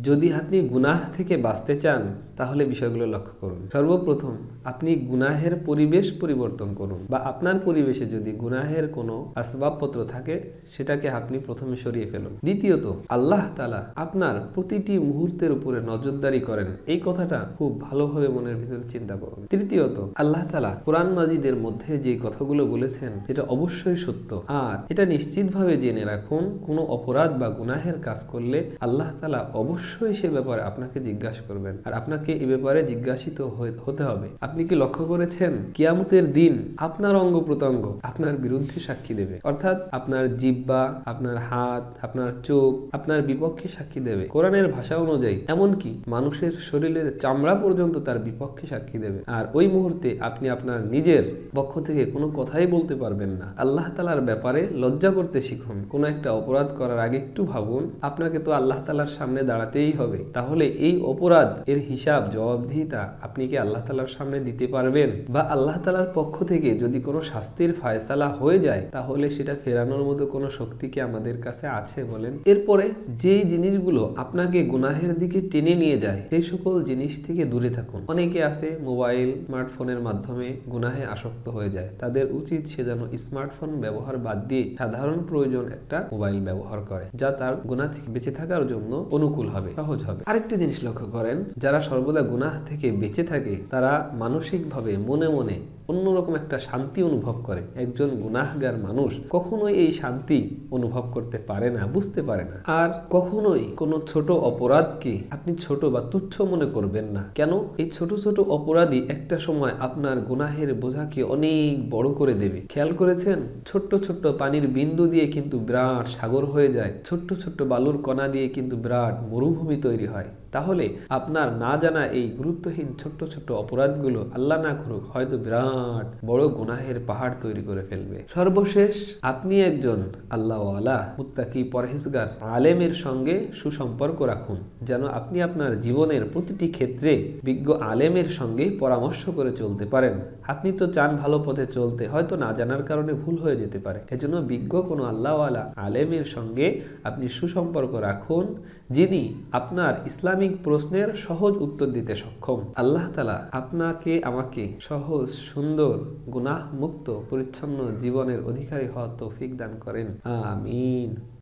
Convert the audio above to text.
যদি আপনি গুনাহ থেকে বাঁচতে চান তাহলে বিষয়গুলো লক্ষ্য করুন। সর্বপ্রথম আপনি গুনাহের পরিবেশ পরিবর্তন করুন, বা আপনার পরিবেশে যদি গুনাহের কোনো আসবাবপত্র থাকে সেটাকে আপনি প্রথমে সরিয়ে ফেলুন। দ্বিতীয়ত, আল্লাহ তাআলা আপনার প্রতিটি মুহূর্তের উপরে নজরদারি করেন, এই কথাটা খুব ভালোভাবে মনের ভিতরে চিন্তা করুন। তৃতীয়ত, আল্লাহ তাআলা কোরআন মাজিদের মধ্যে যে কথাগুলো বলেছেন এটা অবশ্যই সত্য। আর এটা নিশ্চিতভাবে জেনে রাখুন, কোনো অপরাধ বা গুনাহের কাজ করলে আল্লাহ তাআলা অবশ্যই সে ব্যাপারে আপনাকে জিজ্ঞাসা করবেন, আর আপনাকে এ ব্যাপারে জিজ্ঞাসিত হতে হবে। আপনি কি লক্ষ্য করেছেন কিয়ামতের দিন আপনার অঙ্গ প্রত্যঙ্গ আপনার বিরুদ্ধে সাক্ষী দেবে? অর্থাৎ আপনার জিহ্বা, আপনার হাত, আপনার চোখ আপনার বিপক্ষে সাক্ষী দেবে। কোরআনের ভাষা অনুযায়ী এমনকি মানুষের শরীরের চামড়া পর্যন্ত তার বিপক্ষে সাক্ষী দেবে। আর ওই মুহূর্তে আপনি আপনার নিজের পক্ষ থেকে কোনো কথাই বলতে পারবেন না। আল্লাহ তাআলার ব্যাপারে লজ্জা করতে শিখুন। কোনো একটা অপরাধ করার আগে একটু ভাবুন, আপনাকে তো আল্লাহ তাআলার সামনে দাঁড়াতেই হবে। তাহলে এই অপরাধ এর হিসাব জবাবদিহিতা আপনি কি আল্লাহ তাআলার সামনে দিতে পারবেন? বা আল্লাহ তাআলার পক্ষ থেকে যদি কোনো শাস্তির ফায়সালা হয়ে যায় তাহলে সেটা ফেরানোর মতো কোনো শক্তি কি আমাদের কাছে আছে বলেন? এরপরে যেই জিনিসগুলো আপনাকে গুনাহের দিকে টেনে নিয়ে যায় সেই সকল জিনিস থেকে দূরে থাকুন। অনেকে আছে মোবাইল স্মার্টফোনের মাধ্যমে গুনাহে আসক্ত হয়ে যায়, তাদের উচিত সে যেন স্মার্টফোন ব্যবহার বাদ দিয়ে সাধারণ প্রয়োজন একটা মোবাইল ব্যবহার করে, যা তার গুনাহ থেকে বেঁচে থাকার জন্য অনুকূল হবে, সহজ হবে। আরেকটি জিনিস লক্ষ্য করেন, যারা সর্বদা গুনাহ থেকে বেঁচে থাকে তারা মানসিকভাবে মনে মনে অন্যরকম একটা শান্তি অনুভব করে। একজন গুনাহগার মানুষ কখনোই এই শান্তি অনুভব করতে পারে না, বুঝতে পারে না। আর কখনোই কোনো ছোট অপরাধকে আপনি ছোট বা তুচ্ছ মনে করবেন না। কেন? এই ছোট ছোট অপরাধী একটা সময় আপনার গুনাহের বোঝাকে অনেক বড় করে দেবে। খেয়াল করেছেন, ছোট্ট ছোট্ট পানির বিন্দু দিয়ে কিন্তু বিরাট সাগর হয়ে যায়, ছোট্ট ছোট্ট বালুর কণা দিয়ে কিন্তু বিরাট মরুভূমি তৈরি হয়। তাহলে আপনার না জানা এই গুরুত্বহীন ছোট্ট ছোট্ট অপরাধগুলো আল্লাহ না করুক হয়তো বিরাট বড় গুনাহের পাহাড় তৈরি করে ফেলবে। সর্বশেষ, আপনি একজন আল্লাহওয়ালা মুত্তাকি পরহেজগার আলেমের সঙ্গে সুসম্পর্ক রাখুন, যেন আপনি আপনার জীবনের প্রতিটি ক্ষেত্রে বিজ্ঞ আলেমের সঙ্গে পরামর্শ করে চলতে পারেন। আপনি তো চান ভালো পথে চলতে, হয়তো না জানার কারণে ভুল হয়ে যেতে পারে। এজন্য বিজ্ঞ কোনো আল্লাহওয়ালা আলেমের সঙ্গে আপনি সুসম্পর্ক রাখুন, যিনি আপনার ইসলামিক প্রশ্নের সহজ উত্তর দিতে সক্ষম। আল্লাহ তাআলা আপনাকে আমাকে সহজ, সুন্দর, গুনাহ মুক্ত, পরিচ্ছন্ন জীবনের অধিকারী হওয়ার তৌফিক দান করেন। আমিন।